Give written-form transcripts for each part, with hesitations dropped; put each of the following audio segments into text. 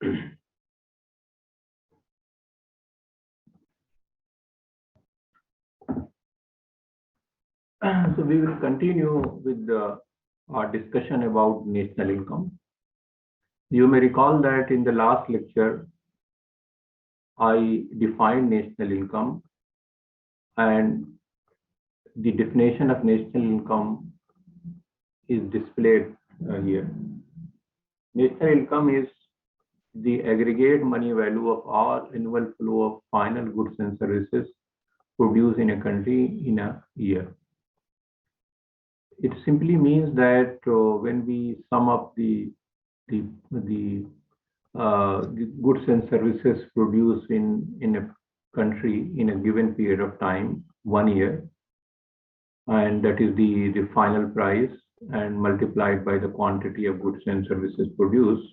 So we will continue with our discussion about national income. You may recall that in the last lecture, I defined national income, and the definition of national income is displayed here. National income is the aggregate money value of all annual flow of final goods and services produced in a country in a year. It simply means that when we sum up the goods and services produced in a country in a given period of time, 1 year, and that is the final price, and multiplied by the quantity of goods and services produced,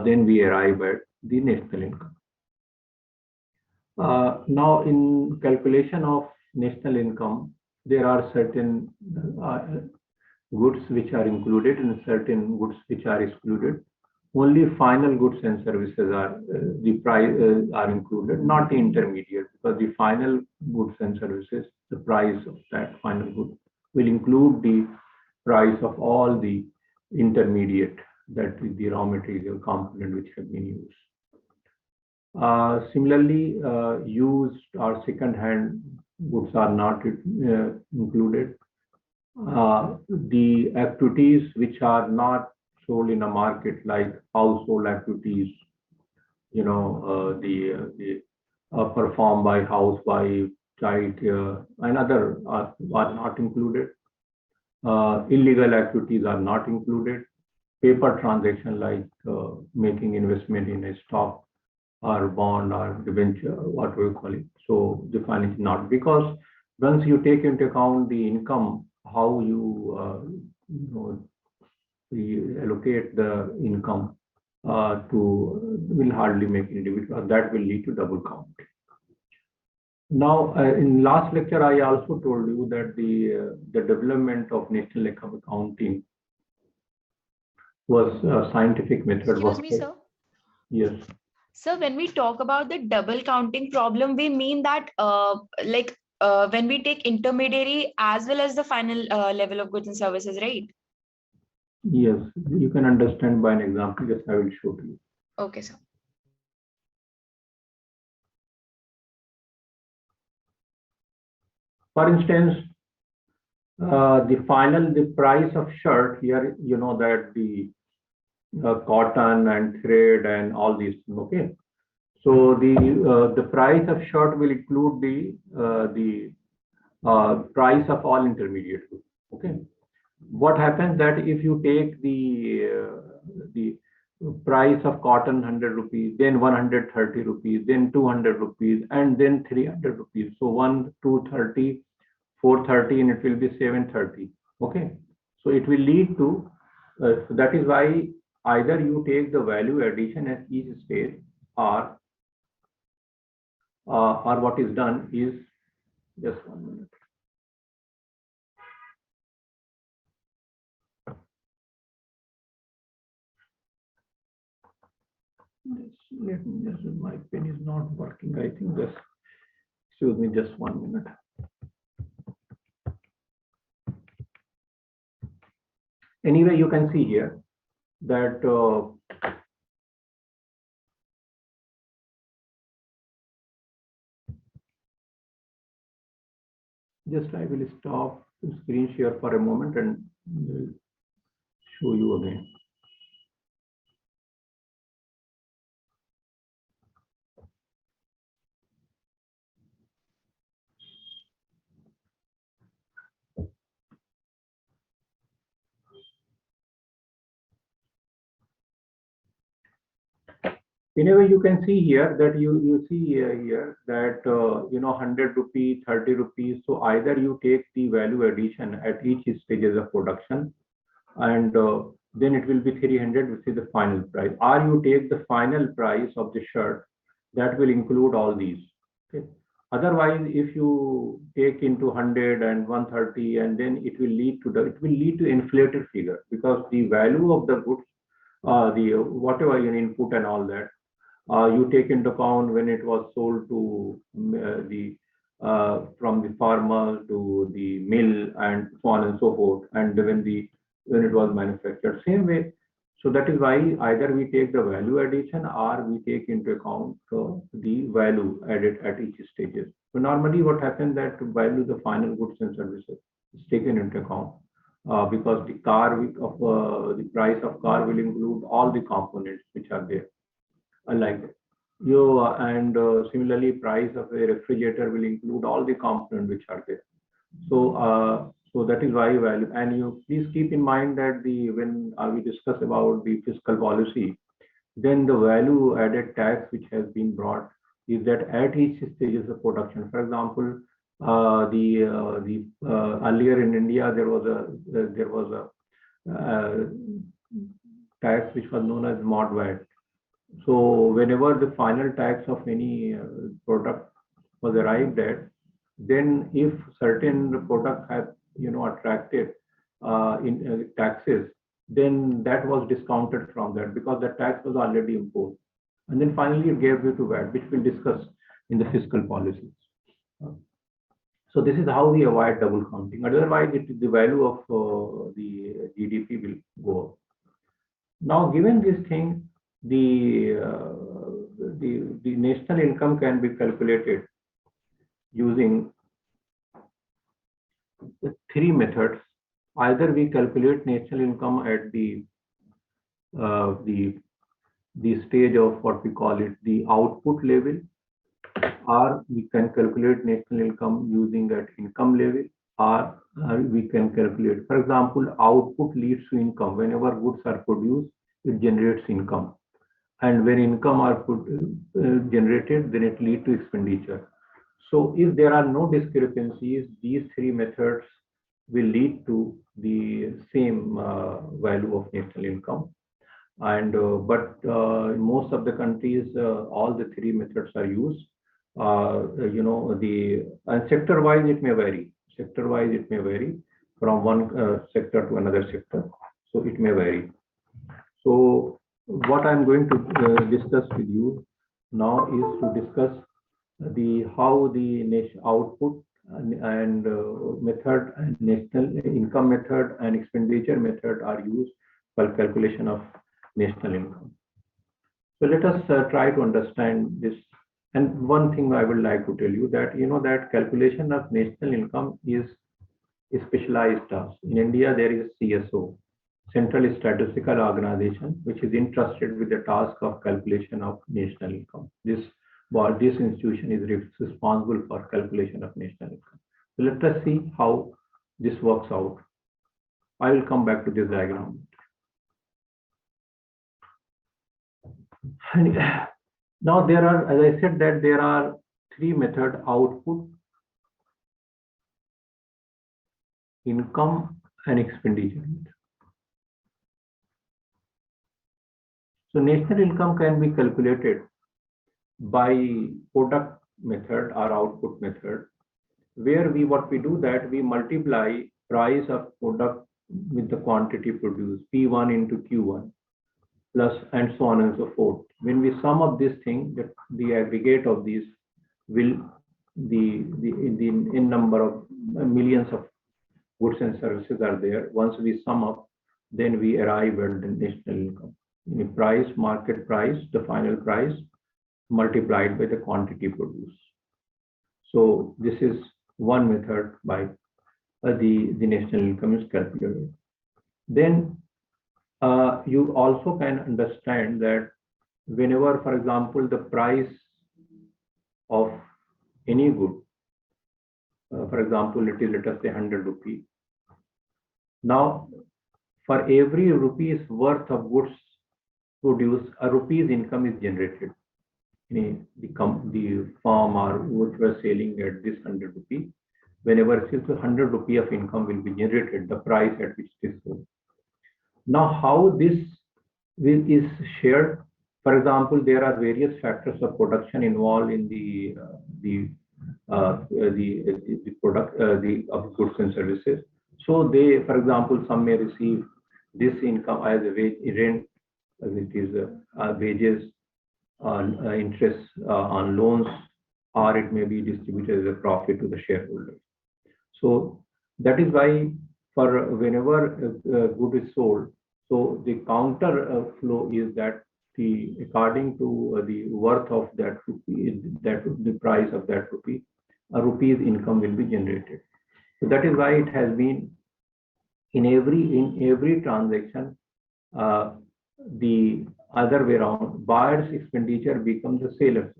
then we arrive at the national income. Now, in calculation of national income, there are certain goods which are included and certain goods which are excluded. Only final goods and services are the price are included, not the intermediate, because the final goods and services, the price of that final good will include the price of all the intermediate, that is the raw material component which have been used. Similarly, used or second-hand goods are not included. The activities which are not sold in a market, like household activities, performed by housewife, child care, and other are not included. Illegal activities are not included. Paper transaction, like making investment in a stock or bond or debenture, what we call it. So the finance is not, because once you take into account the income, how you allocate the income will hardly make any difference, because that will lead to double count. Now, in last lecture, I also told you that the development of national income accounting was a scientific method. Excuse me, sir. Yes. So when we talk about the double counting problem, we mean that when we take intermediary as well as the final level of goods and services, right? Yes, you can understand by an example. Yes, I will show to you. Okay, sir. For instance, the price of shirt here, you know that the cotton and thread and all these things. Okay, so the price of shirt will include the price of all intermediate goods. Okay, what happens that if you take the price of cotton 100 rupees, then 130 rupees, then 200 rupees, and then 300 rupees. So 1, 230, 430, and it will be 730. Okay, so it will lead to so that is why either you take the value addition at each stage, or what is done is, just 1 minute. Let me just, my pen is not working. I think just, excuse me, just 1 minute. Anyway, you can see here that just I will stop the screen share for a moment and show you again. Anyway, you can see here that you see here that 100 rupees, 30 rupees. So either you take the value addition at each stages of production, and then it will be 300, which is the final price. Or you take the final price of the shirt, that will include all these. Okay. Otherwise, if you take into 100 and 130, and then it will lead to inflated figure, because the value of the goods the whatever input and all that. You take into account when it was sold to the from the farmer to the mill and so on and so forth, and when it was manufactured. Same way. So that is why either we take the value addition or we take into account the value added at each stages. So normally what happens that value the final goods and services is taken into account because the price of car will include all the components which are there. Like you and similarly price of a refrigerator will include all the components which are there. So that is why value. And you please keep in mind that when we discuss about the fiscal policy, then the value added tax which has been brought is that at each stages of production. For example, the earlier in India there was a tax which was known as mod VAT. So whenever the final tax of any product was arrived at, then if certain product had attracted in taxes, then that was discounted from that because the tax was already imposed. And then finally it gave way to VAT, which we'll discuss in the fiscal policies. So this is how we avoid double counting. Otherwise, the value of the GDP will go up. Now, given this thing, the national income can be calculated using the three methods. Either we calculate national income at the stage of what we call it the output level, or we can calculate national income using at income level, or we can calculate, for example, output leads to income. Whenever goods are produced, it generates income, and when income are generated, then it leads to expenditure. So if there are no discrepancies, these three methods will lead to the same value of national income. And but in most of the countries, all the three methods are used. And sector-wise it may vary. Sector-wise it may vary from one sector to another sector. So it may vary. So what I'm going to discuss with you now is to discuss how the national output and method and national income method and expenditure method are used for calculation of national income. So let us try to understand this. And one thing I would like to tell you that that calculation of national income is a specialized task. In India, there is a CSO, Central Statistical Organization, which is entrusted with the task of calculation of national income. This institution is responsible for calculation of national income. So let us see how this works out. I will come back to this diagram. And now there are, as I said, that there are three methods: output, income, and expenditure. So national income can be calculated by product method or output method, where what we do that we multiply price of product with the quantity produced, P1 into Q1, plus and so on and so forth. When we sum up this thing, the aggregate of these will the in number of millions of goods and services are there. Once we sum up, then we arrive at the national income. The price, market price, the final price multiplied by the quantity produced. So this is one method by the national income is calculated. Then you also can understand that whenever, for example, the price of any good, for example, let us say 100 rupees. Now, for every rupees worth of goods produced, a rupees income is generated. The farm or which was selling at this 100 rupees, whenever it is 100 rupee of income will be generated, the price at which it is sold. Now, how this is shared? For example, there are various factors of production involved in the product of goods and services. So they, for example, some may receive this income as a wage rent, it is wages, interest on loans, or it may be distributed as a profit to the shareholders. So that is why for whenever good is sold, so the counter flow is that the according to the worth of that rupee, that the price of that rupee, a rupee's income will be generated. So that is why it has been in every transaction, uh, the other way around, buyer's expenditure becomes the seller's.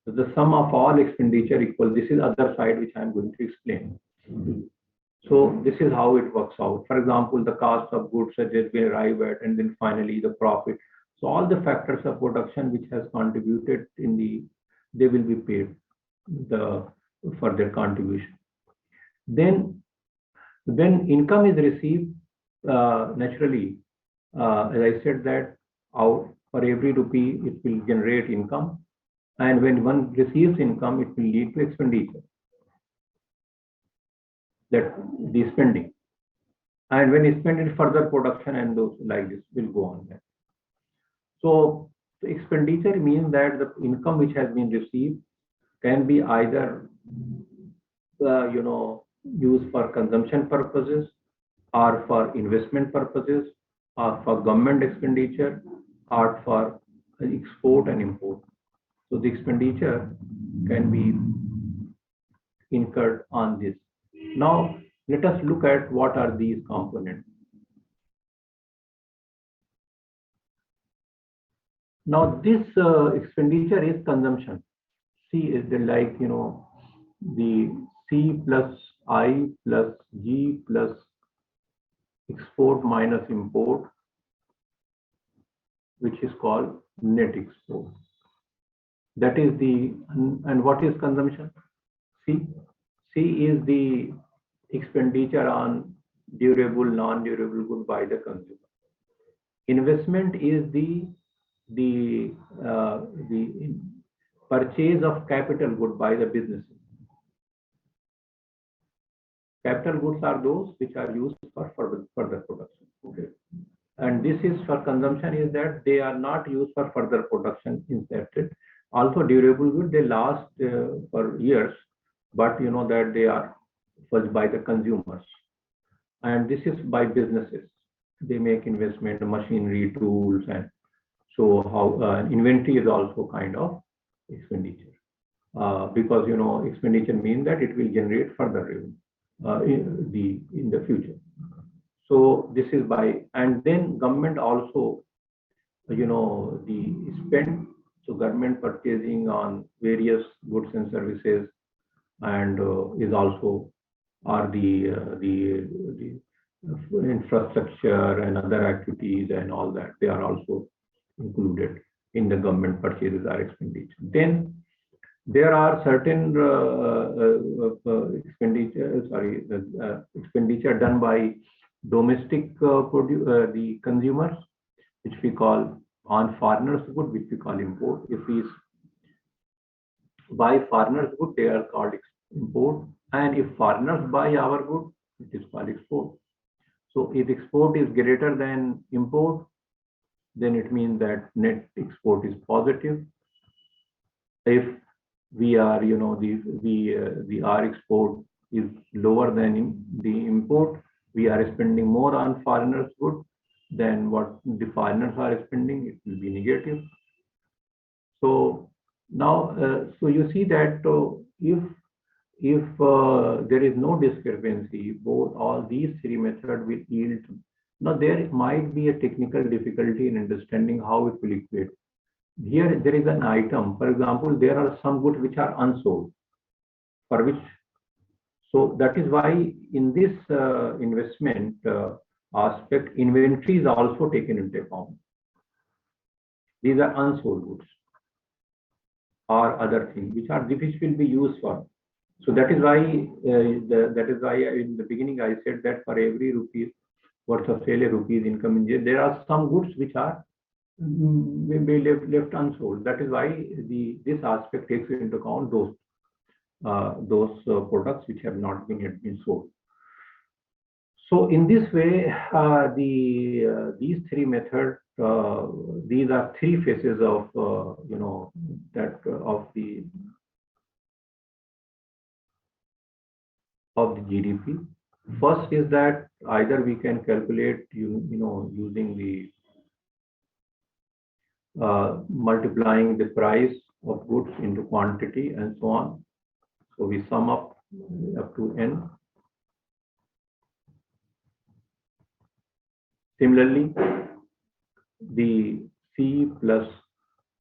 So the sum of all expenditure equals, this is other side which I am going to explain. So this is how it works out. For example, the cost of goods such as we arrive at, and then finally the profit. So all the factors of production which has contributed in the, they will be paid the for their contribution. Then when income is received, naturally, as I said that out for every rupee it will generate income, and when one receives income, it will lead to expenditure, that the spending. And when spent, further production and those like this will go on there. So the expenditure means that the income which has been received can be either used for consumption purposes, or for investment purposes, or for government expenditure, or for export and import. So the expenditure can be incurred on this. Now let us look at what are these components. Now this expenditure is consumption. C is the the C plus I plus G plus export minus import, which is called net export. That is the, and what is consumption? C. C is the expenditure on durable, non-durable good by the consumer. Investment is the purchase of capital good by the businesses. Capital goods are those which are used for further production. Okay. And this is for consumption, is that they are not used for further production instead. Also durable goods, they last for years, but you know that they are purchased by the consumers. And this is by businesses. They make investment, machinery, tools, and so how inventory is also kind of expenditure. Because you know expenditure means that it will generate further revenue in the future. So this is by, and then government also, the spend. So government purchasing on various goods and services, and is also, are the infrastructure and other activities and all that, they are also included in the government purchases or expenditure. Then there are certain expenditure done by domestic the consumers, which we call on foreigners good, which we call import. If we buy foreigners good, they are called import, and if foreigners buy our good, it is called export. So if export is greater than import, then it means that net export is positive. If we are, the our export is lower than the import, we are spending more on foreigners good than what the foreigners are spending, it will be negative. So now, so you see that if there is no discrepancy, both all these three methods will yield. Now there might be a technical difficulty in understanding how it will equate. Here there is an item, for example, there are some goods which are unsold, for which, so that is why in this investment aspect, inventory is also taken into account. These are unsold goods or other things which will be used for. So that is why in the beginning I said that for every rupees worth of sale, rupees income in, there are some goods which are maybe left unsold. That is why this aspect takes into account those products which have not been yet been sold. So in this way, these three methods, these are three phases of of the GDP. First is that either we can calculate using the multiplying the price of goods into quantity and so on. So we sum up to n. Similarly, the C plus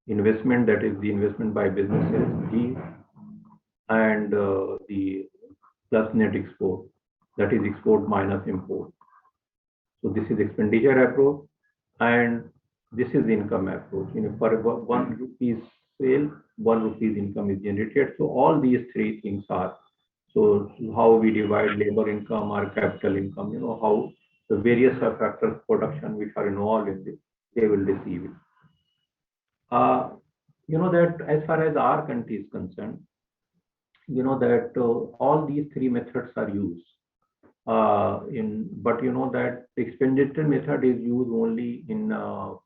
investment, that is the investment by businesses, G, and the plus net export, that is export minus import. So this is expenditure approach, and this is income approach. For 1 rupees sale, 1 rupees income is generated. So all these three things are. So how we divide labor income or capital income, how the various factors of production which are involved in this, they will receive it. That as far as our country is concerned, that all these three methods are used. But that the expenditure method is used only in the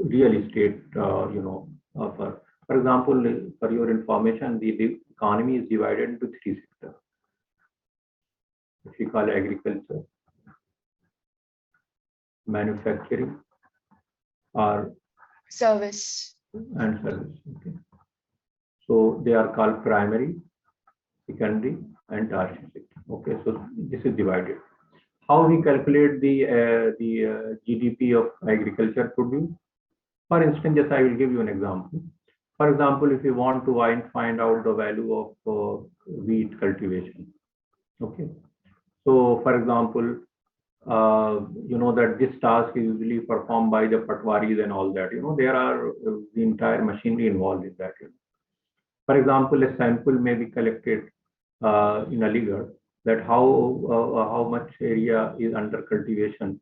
real estate. For example, for your information, the economy is divided into three sectors, which we call agriculture, manufacturing, or Service. and service. Okay. So they are called primary, secondary, and tertiary sector. Okay, so this is divided. How we calculate the GDP of agriculture produce? For instance, just I will give you an example. For example, if you want to find out the value of wheat cultivation, okay. So, for example, that this task is usually performed by the patwaris and all that. There are the entire machinery involved in that. For example, a sample may be collected in Aligarh, that how much area is under cultivation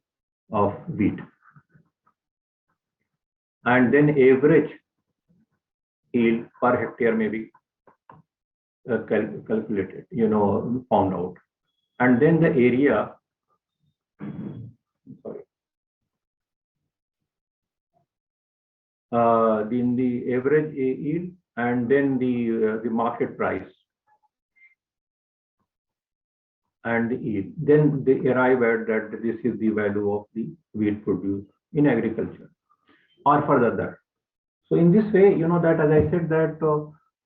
of wheat, and then average yield per hectare may be calculated, found out, and then the area. Sorry. In the average yield, and then the market price and the yield, then they arrive at that this is the value of the wheat produced in agriculture, or further that. So in this way, that as I said that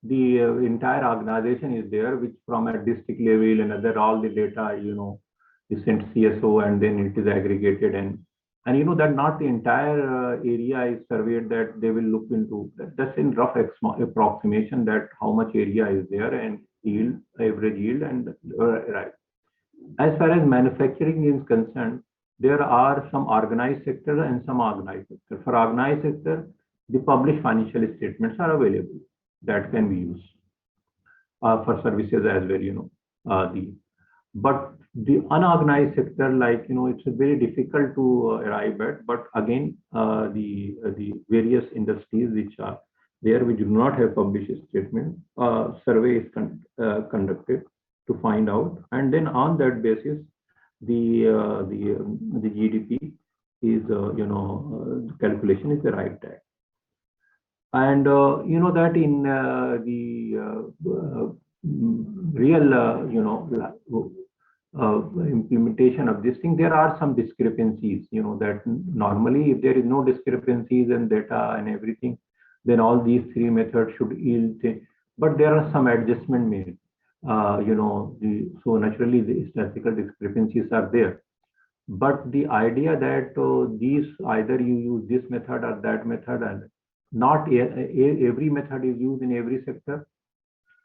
the entire organization is there, which from a district level and other all the data, is sent CSO, and then it is aggregated, and that not the entire area is surveyed, that they will look into that. That's in rough approximation that how much area is there, and yield, average yield, and right. As far as manufacturing is concerned, there are some organized sector and some organized sector. For organized sector, the published financial statements are available that can be used for services as well. But the unorganized sector, like it's very difficult to arrive at. But again, the various industries which are there, we do not have published statement. Survey is conducted to find out, and then on that basis, the GDP is calculation is arrived at. And that in the real implementation of this thing, there are some discrepancies. That normally, if there is no discrepancies in data and everything, then all these three methods should yield. But there are some adjustment made. So naturally the statistical discrepancies are there. But the idea that these either you use this method or that method, and not every method is used in every sector.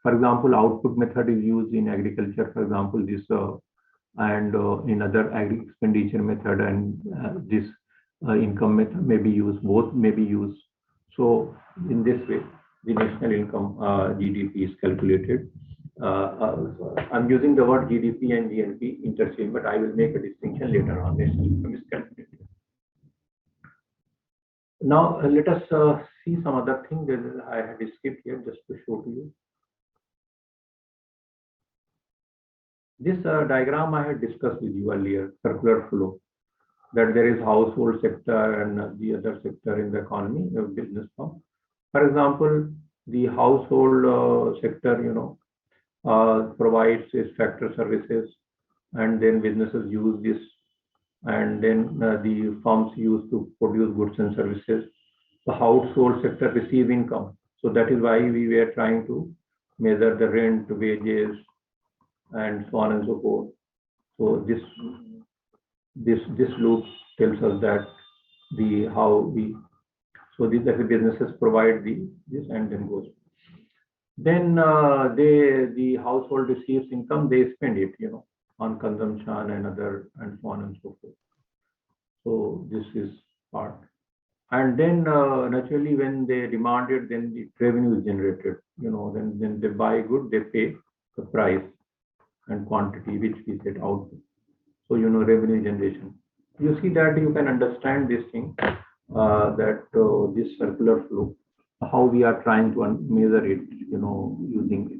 For example, output method is used in agriculture. For example, this and in other expenditure method, and this income method may be used. Both may be used. So in this way, the national income GDP is calculated. I'm using the word GDP and GNP interchange, but I will make a distinction later on. National income is calculated. Now let us see some other thing that I had skipped here just to show to you. This diagram I had discussed with you earlier, circular flow, that there is household sector and the other sector in the economy, business firm. For example, the household sector, provides its factor services, and then businesses use this, and then the firms use to produce goods and services. The household sector receive income. So that is why we were trying to measure the rent, wages, and so on and so forth. So this loop tells us that the how we so these are the businesses provide this and then goes. Then the household receives income, they spend it, on consumption and other and so on and so forth. So this is part. And then naturally when they demand it, then the revenue is generated. Then they buy good, they pay the price and quantity which we set out. So revenue generation. You see that you can understand this thing, that this circular flow, how we are trying to measure it, using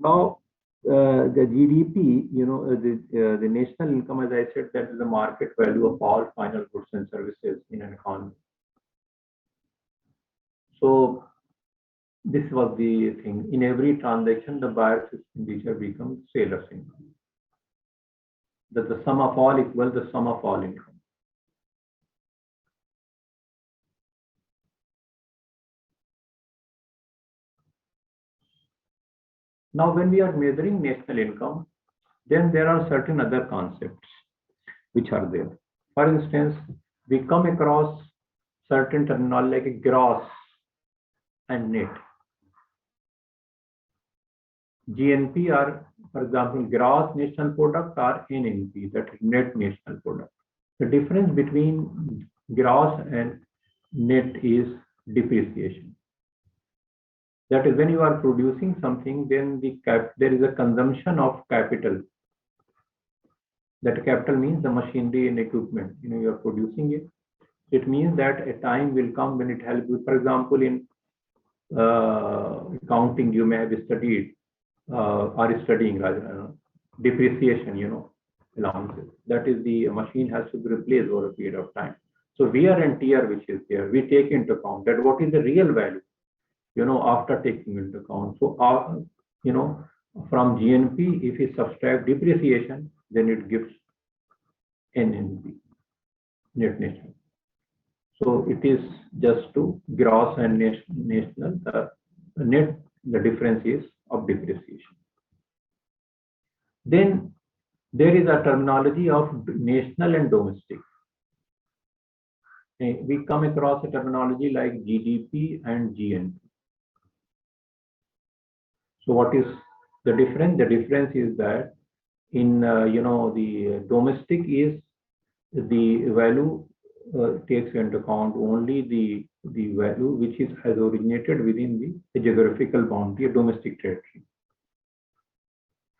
now the GDP, the national income, as I said, that is the market value of all final goods and services in an economy. So this was the thing. In every transaction, the buyer's expenditure becomes seller's income. That the sum of all equals the sum of all income. Now, when we are measuring national income, then there are certain other concepts which are there. For instance, we come across certain terminology like gross and net. GNP are, for example, gross national product, or NNP, that is net national product. The difference between gross and net is depreciation. That is, when you are producing something, then there is a consumption of capital. That capital means the machinery and equipment. You are producing it. It means that a time will come when it helps you. For example, in accounting, you may have studied or studying rather depreciation, allowances. That is, the machine has to be replaced over a period of time. So wear and tear, which is there, we take into account that what is the real value, after taking into account. So, from GNP, if we subtract depreciation, then it gives NNP, net national. So it is just to gross and national. Net, the difference is of depreciation. Then there is a terminology of national and domestic. We come across a terminology like GDP and GNP. So what is the difference? The difference is that in the domestic is the value takes into account only the value which has originated within the geographical boundary of domestic territory.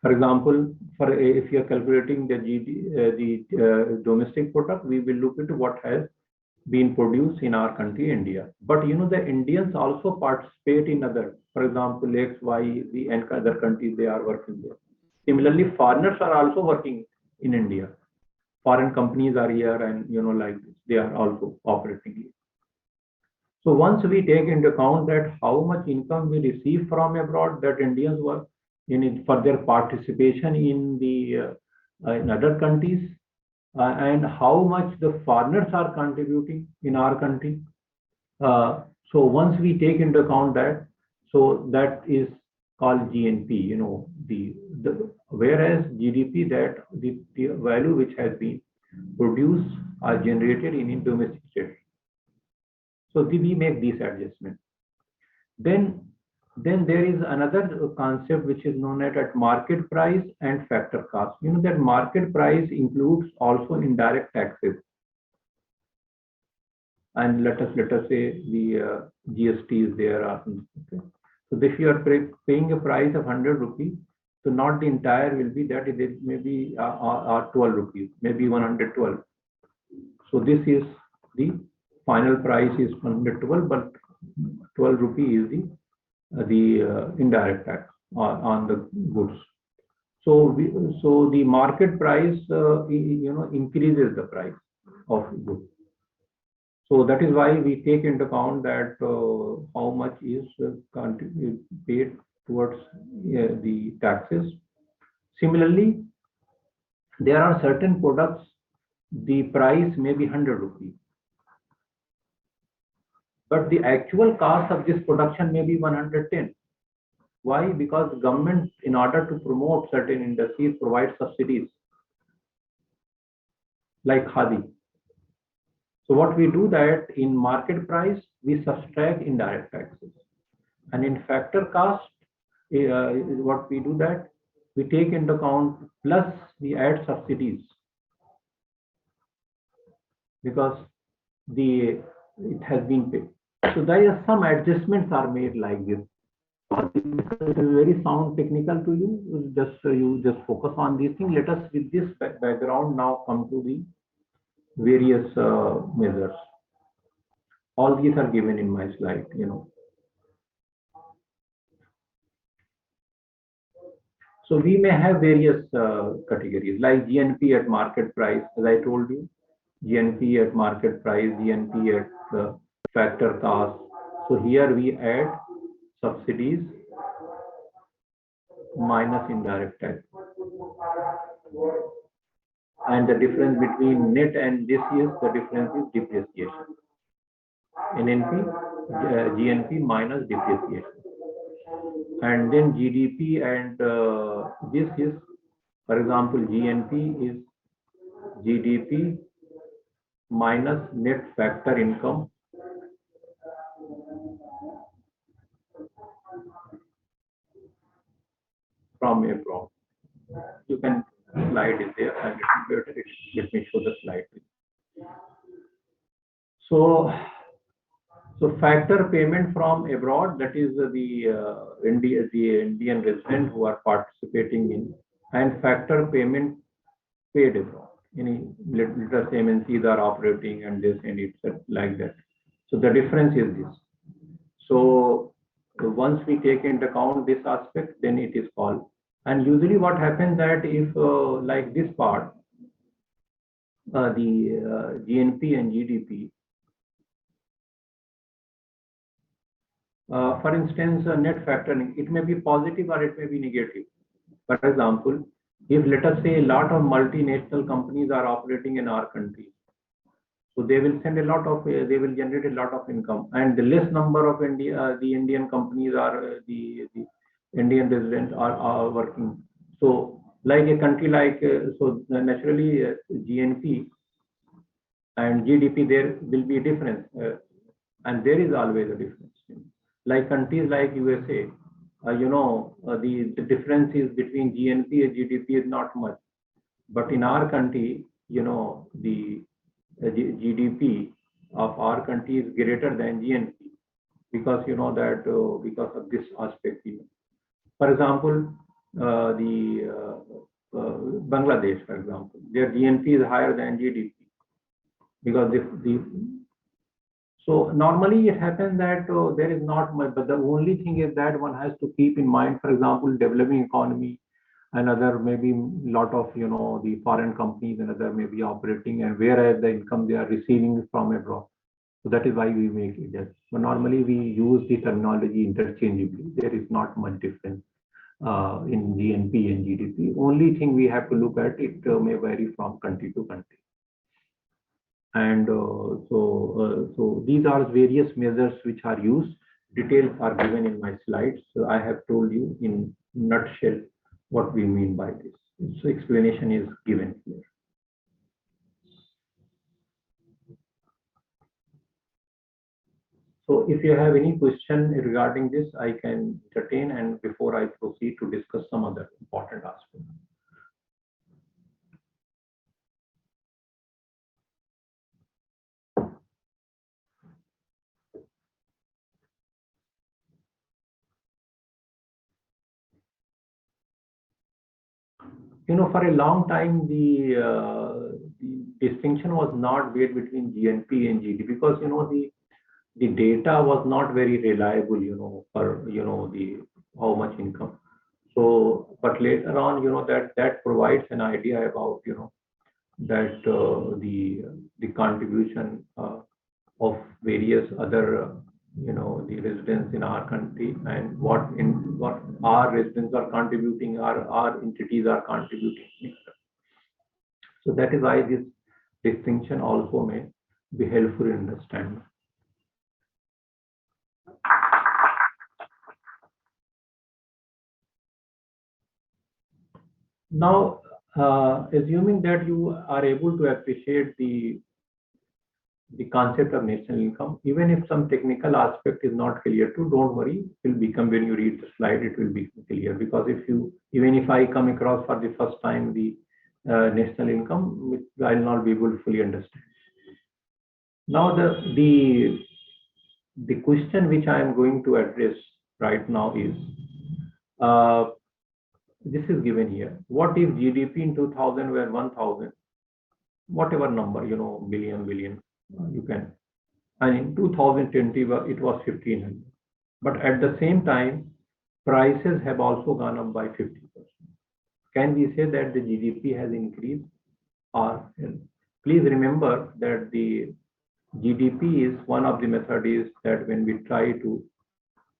For example, if you are calculating the domestic product, we will look into what has been produced in our country, India. But the Indians also participate in other, for example, X, Y, the and other countries, they are working there. Similarly, foreigners are also working in India. Foreign companies are here, and like this, they are also operating here. So once we take into account that how much income we receive from abroad, that Indians work in it for their participation in the in other countries, and how much the foreigners are contributing in our country. So once we take into account that, so that is called GNP. Whereas GDP, that the value which has been produced or generated in domestic state. So we make these adjustments. Then there is another concept which is known as market price and factor cost. That market price includes also indirect taxes. And let us say the GST is there. Okay. So if you are paying a price of 100 rupees, so not the entire will be that, it may be 12 rupees, maybe 112. So this is the final price is 112, but 12 rupee is the indirect tax on the goods. So the market price, increases the price of goods. So that is why we take into account that how much is paid towards the taxes. Similarly, there are certain products, the price may be 100 rupees, but the actual cost of this production may be 110. Why? Because the government, in order to promote certain industries, provides subsidies like khadi. So what we do that in market price, we subtract indirect taxes. And in factor cost, what we do that, we take into account plus we add subsidies, because it has been paid. So there are some adjustments are made like this. It is very sound technical to you. You just focus on these things. Let us, with this background, now come to the various measures. All these are given in my slide. So we may have various categories like GNP at market price, as I told you, GNP at market price, GNP at factor cost. So here we add subsidies minus indirect tax. And the difference between net and this is the difference is depreciation. NNP, GNP minus depreciation. And then GDP and this is, for example, GNP is GDP minus net factor income from abroad. You can slide it there and let me show the slide. So factor payment from abroad, that is the Indian resident who are participating in, and factor payment paid abroad. Let us say MNCs are operating and this and it's like that. So the difference is this. So once we take into account this aspect, then it is called. And usually what happens that if like this part, the GNP and GDP, for instance, net factoring, it may be positive or it may be negative. For example, if let us say a lot of multinational companies are operating in our country, so they will send a lot of, they will generate a lot of income, and the less number of the Indian companies are the Indian residents are working. So like a country like, so naturally GNP and GDP, there will be a difference, and there is always a difference. Like countries like USA, the difference is between GNP and GDP is not much, but in our country, the GDP of our country is greater than GNP, because that because of this aspect. For example, the Bangladesh, for example, their GNP is higher than GDP, because so normally it happens that there is not much, but the only thing is that one has to keep in mind, for example, developing economy, and other maybe lot of the foreign companies and other may be operating, and whereas the income they are receiving from abroad. So that is why we make it as. But normally we use the terminology interchangeably. There is not much difference in GNP and GDP. Only thing we have to look at, it may vary from country to country. And so these are various measures which are used. Details are given in my slides. So I have told you in nutshell what we mean by this. So explanation is given here. So if you have any question regarding this, I can entertain, and before I proceed to discuss some other important aspects. For a long time, the distinction was not made between GNP and GDP, because the data was not very reliable, for the how much income. So, but later on, that provides an idea about, that the contribution of various other, the residents in our country, and what our residents are contributing, our entities are contributing. So that is why this distinction also may be helpful in understanding. Now, assuming that you are able to appreciate the concept of national income, even if some technical aspect is not clear to, don't worry, it will become, when you read the slide, it will be clear. Because even if I come across for the first time the national income, I will not be able to fully understand. Now, the question which I am going to address right now is, this is given here. What if GDP in 2000 were 1000, whatever number, billion, you can, and in 2020 it was 1500. But at the same time, prices have also gone up by 50%. Can we say that the GDP has increased? Or please remember that the GDP is one of the methods is that when we try to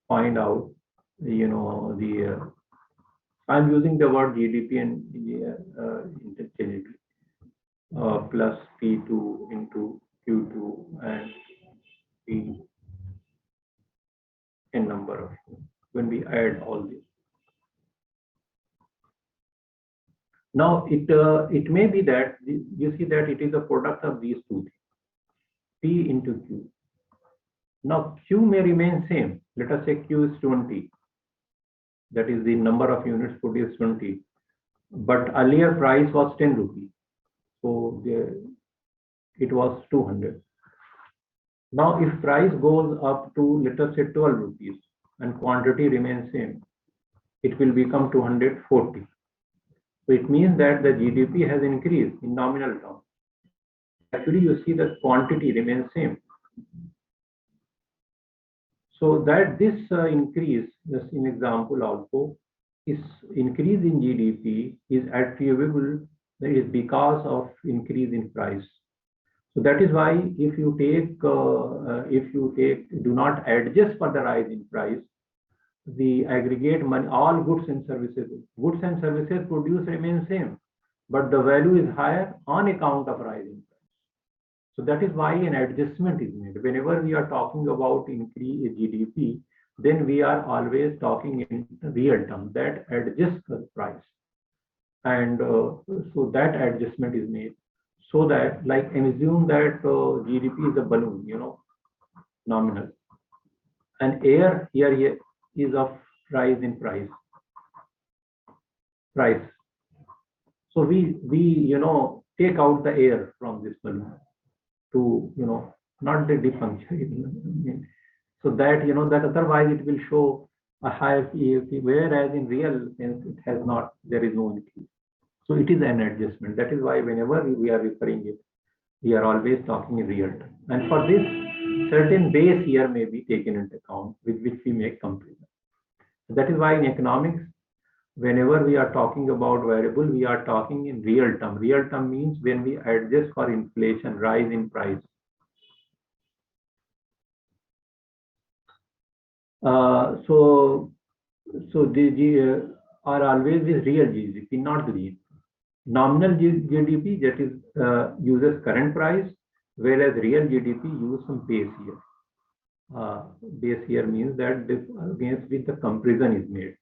find out, I'm using the word GDP and interchangeably, plus P2 into Q2 and P n number of, when we add all this. Now it may be that you see that it is a product of these two things, P into Q. Now Q may remain same. Let us say Q is 20. That is the number of units produced 20. But earlier price was 10 rupees. So it was 200. Now if price goes up to, let us say, 12 rupees and quantity remains same, it will become 240. So it means that the GDP has increased in nominal terms. Actually, you see that quantity remains same. So that this increase, just in example also, is increase in GDP is attributable, that is because of increase in price. So that is why if you do not adjust for the rise in price, the aggregate money, all goods and services produced remain same, but the value is higher on account of rising price. So that is why an adjustment is made. Whenever we are talking about increase in GDP, then we are always talking in real terms that adjusts the price. And so that adjustment is made. So that, like, assume that GDP is a balloon, nominal. And air here is of rise in price. So we take out the air from this balloon to, not the defunction. So that, that otherwise it will show a higher PAP, whereas in real sense it has not, there is no increase. So it is an adjustment. That is why whenever we are referring it, we are always talking in real term. And for this, certain base year may be taken into account with which we make comparison. That is why in economics, whenever we are talking about variable, we are talking in real term. Real term means when we adjust for inflation, rise in price. So the are always is real GDP, not the real. Nominal GDP, that is uses current price, whereas real GDP uses some base year. Base year means that this against which the comparison is made.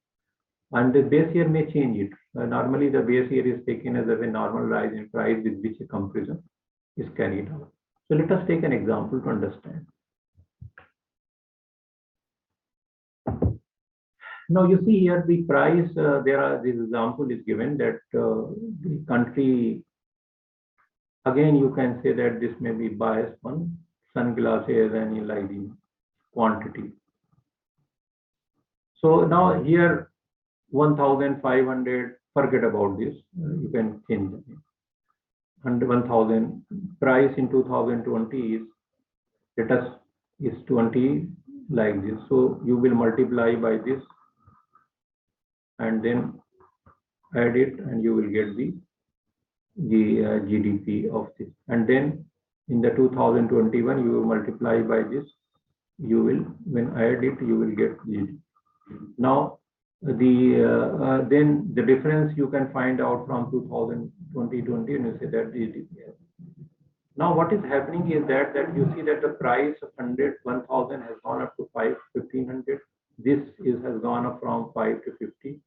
And the base year may change it. Normally, the base year is taken as a normal rise in price with which a comparison is carried out. So let us take an example to understand. Now you see here the price. This example is given that the country. Again, you can say that this may be biased on sunglasses and like the quantity. So now here 1,500. Forget about this. You can change it. And 1,000 price in 2020 is 20 like this. So you will multiply by this and then add it, and you will get the GDP of this. And then in the 2021, you will multiply by this. You will, when add it, you will get GDP. Now, then the difference you can find out from 2020, and you say that GDP. Now, what is happening is that you see that the price of 1,000 has gone up to 1,500. This has gone up from 5 to 50.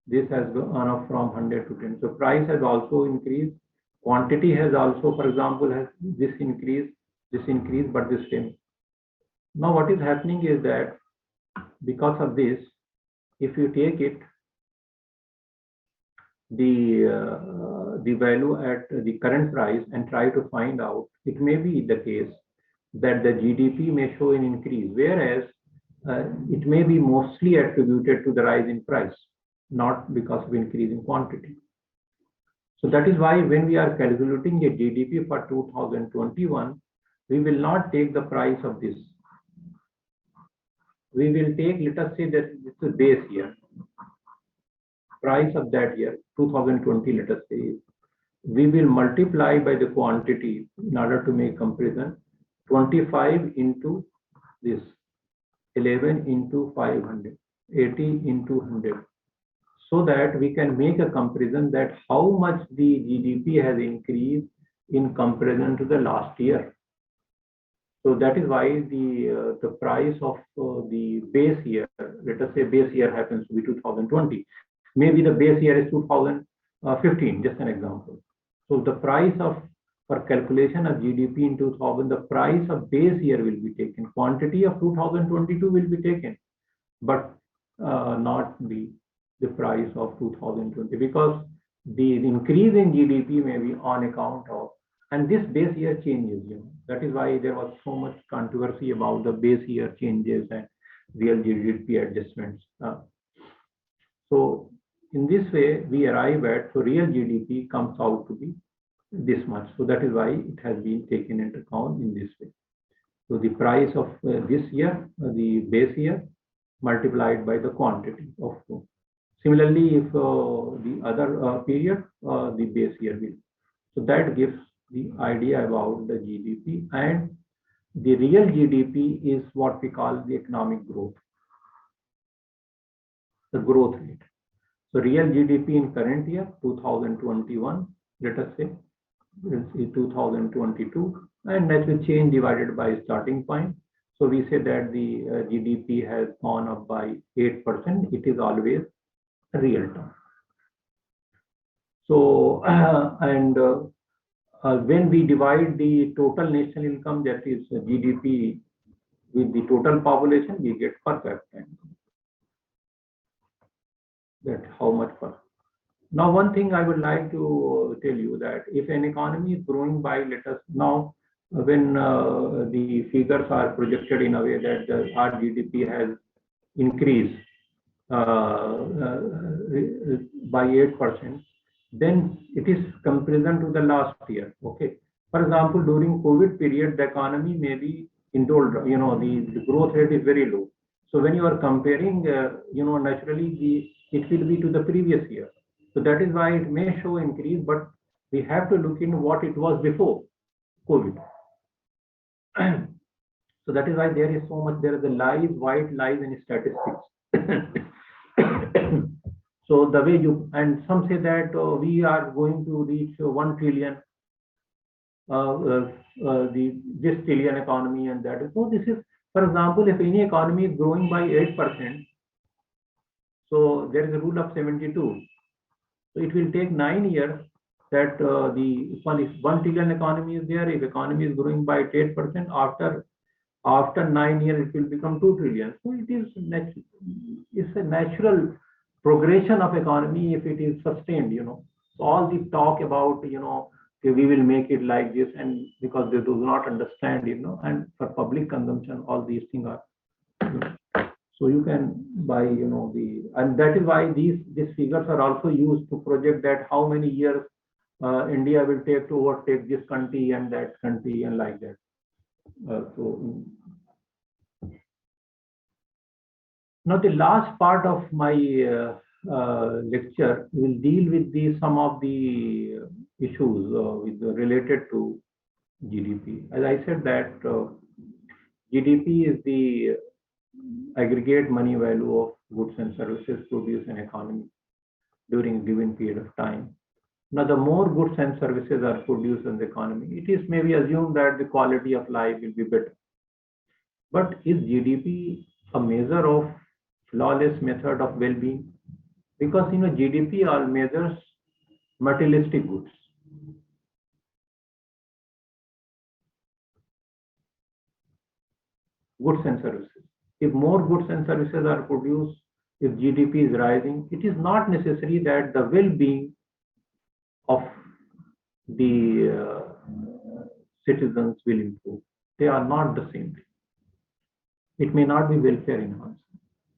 This has gone up from 100 to 10. So price has also increased. Quantity has also, for example, has this increase, but this same. Now, what is happening is that because of this, if you take it, the value at the current price and try to find out, it may be the case that the GDP may show an increase, whereas it may be mostly attributed to the rise in price, not because of increase in quantity. So that is why when we are calculating a GDP for 2021, we will not take the price of this. We will take, let us say that this is base year, price of that year, 2020, let us say. We will multiply by the quantity in order to make comparison. 25 into this, 11 into 500, 80 into 100. So that we can make a comparison that how much the GDP has increased in comparison to the last year. So that is why the price of the base year, let us say base year happens to be 2020. Maybe the base year is 2015, just an example. So the price of, for calculation of GDP in 2000, the price of base year will be taken. Quantity of 2022 will be taken, but not the price of 2020, because the increase in GDP may be on account of, and this base year changes, that is why there was so much controversy about the base year changes and real GDP adjustments. So in this way, we arrive at, so real GDP comes out to be this much. So that is why it has been taken into account in this way. So the price of this year, the base year, multiplied by the quantity of food. Similarly, if the other period, the base year will. So that gives the idea about the GDP, and the real GDP is what we call the economic growth, the growth rate. So real GDP in current year, 2021, let us say, we'll see 2022, and that will change divided by starting point. So we say that the GDP has gone up by 8%. It is always real term. So, when we divide the total national income, that is GDP, with the total population, we get per capita. That how much per. Now, one thing I would like to tell you that if an economy is growing by, let us now, when the figures are projected in a way that our GDP has increased by 8%, then it is comparison to the last year. Okay. For example, during COVID period, the economy may be indulged, the growth rate is very low. So when you are comparing, naturally it will be to the previous year. So that is why it may show increase, but we have to look in what it was before COVID. So that is why there is so much, there is a white lies in statistics. So the way you, and some say that we are going to reach 1 trillion, this trillion economy, and that is, so this is, for example, if any economy is growing by 8%, so there is a rule of 72. So it will take 9 years that the 1 trillion economy is there. If economy is growing by 8%, after 9 years it will become 2 trillion. So it is it's a natural progression of economy if it is sustained. So all the talk about we will make it like this, and because they do not understand, and for public consumption, all these things are. So you can buy, and that is why these figures are also used to project that how many years India will take to overtake this country and that country and like that. So now the last part of my lecture will deal with some of the issues related to GDP. As I said that GDP is the aggregate money value of goods and services produced in economy during a given period of time. Now, the more goods and services are produced in the economy, it is maybe assumed that the quality of life will be better. But is GDP a measure of flawless method of well-being? Because GDP all measures materialistic goods. Goods and services. If more goods and services are produced, if GDP is rising, it is not necessary that the well-being of the citizens will improve. They are not the same thing. It may not be welfare enhancing.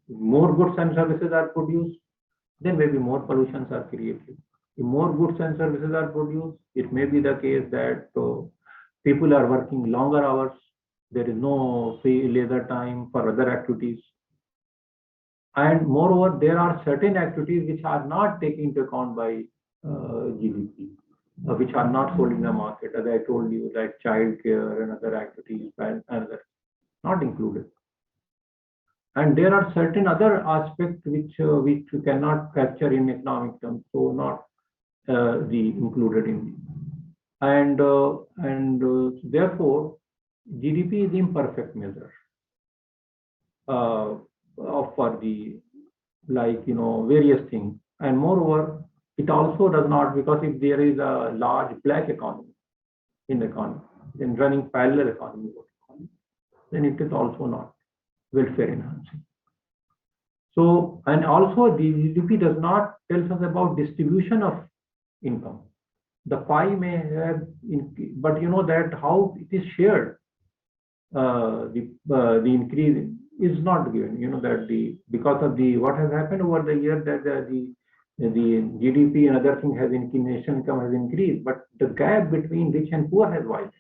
If more goods and services are produced, then maybe more pollutions are created. If more goods and services are produced, it may be the case that people are working longer hours. There is no free leisure time for other activities. And moreover, there are certain activities which are not taken into account by GDP, which are not sold in the market. As I told you, like child care and other activities, and other not included. And there are certain other aspects which you cannot capture in economic terms, so not the included in the. Therefore, GDP is imperfect measure for the various things. And moreover, it also does not, because if there is a large black economy in the economy, then running parallel economy, then it is also not welfare enhancing. So, and also the GDP does not tell us about distribution of income. The pie may have, but that how it is shared, the increase is not given. That because of what has happened over the year, that the GDP and other thing has nation income has increased, but the gap between rich and poor has widened.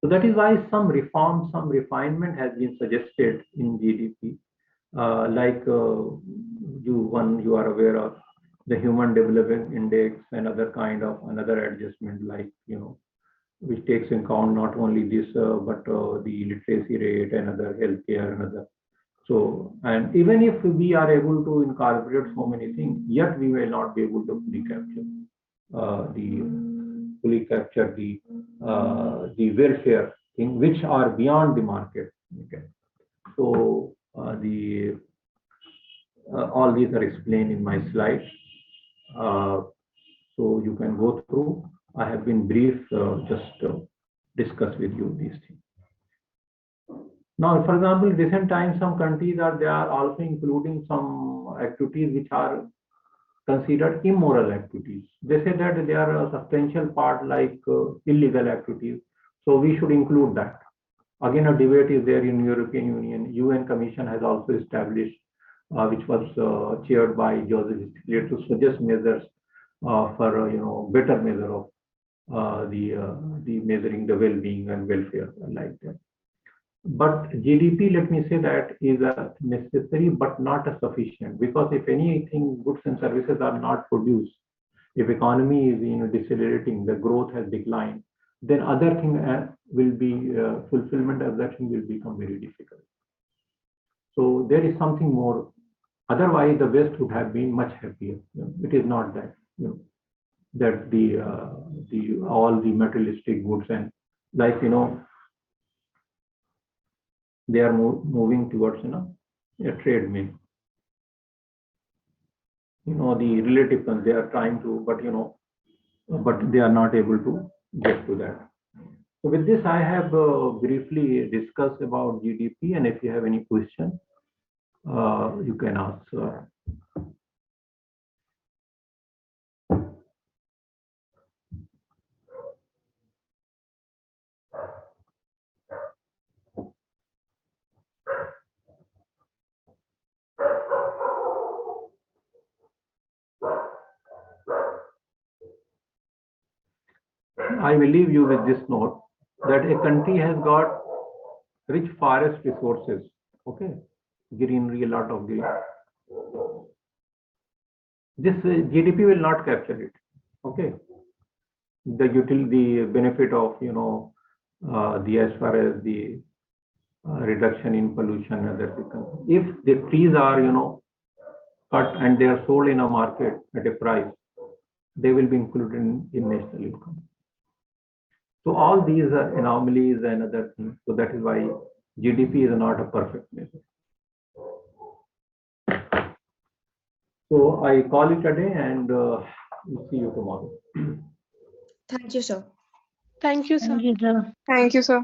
So that is why some reform, some refinement has been suggested in GDP, like you are aware of the Human Development Index and other kind of another adjustment, like which takes in account not only this but the literacy rate and other healthcare and other. So, and even if we are able to incorporate so many things, yet we may not be able to fully capture the welfare thing, which are beyond the market. Okay. So all these are explained in my slides. So you can go through. I have been brief, just discuss with you these things. Now, for example, in recent times, some countries they are also including some activities which are considered immoral activities. They say that they are a substantial part like illegal activities. So we should include that. Again, a debate is there in European Union. UN Commission has also established, which was chaired by Joseph Stiglitz, to suggest measures for better measure of the measuring the well-being and welfare like that. But GDP, let me say that is a necessary but not a sufficient, because if anything goods and services are not produced, if economy is decelerating, the growth has declined, then other thing will be fulfillment of that thing will become very difficult. So there is something more. Otherwise, the West would have been much happier. It is not that that the all the materialistic goods and like they are moving towards a trade mill. The relative ones they are trying to, but they are not able to get to that. So with this, I have briefly discussed about GDP, and if you have any question, you can ask. I will leave you with this note that a country has got rich forest resources, okay, greenery, a lot of green, This GDP will not capture it. Okay, the benefit of the as far as the reduction in pollution and other things. If the trees are cut and they are sold in a market at a price, they will be included in national income. So all these are anomalies and other things. So that is why GDP is not a perfect measure. So I call it a day, and we'll see you tomorrow. Thank you, sir. Thank you, sir. Thank you, sir. Thank you, sir.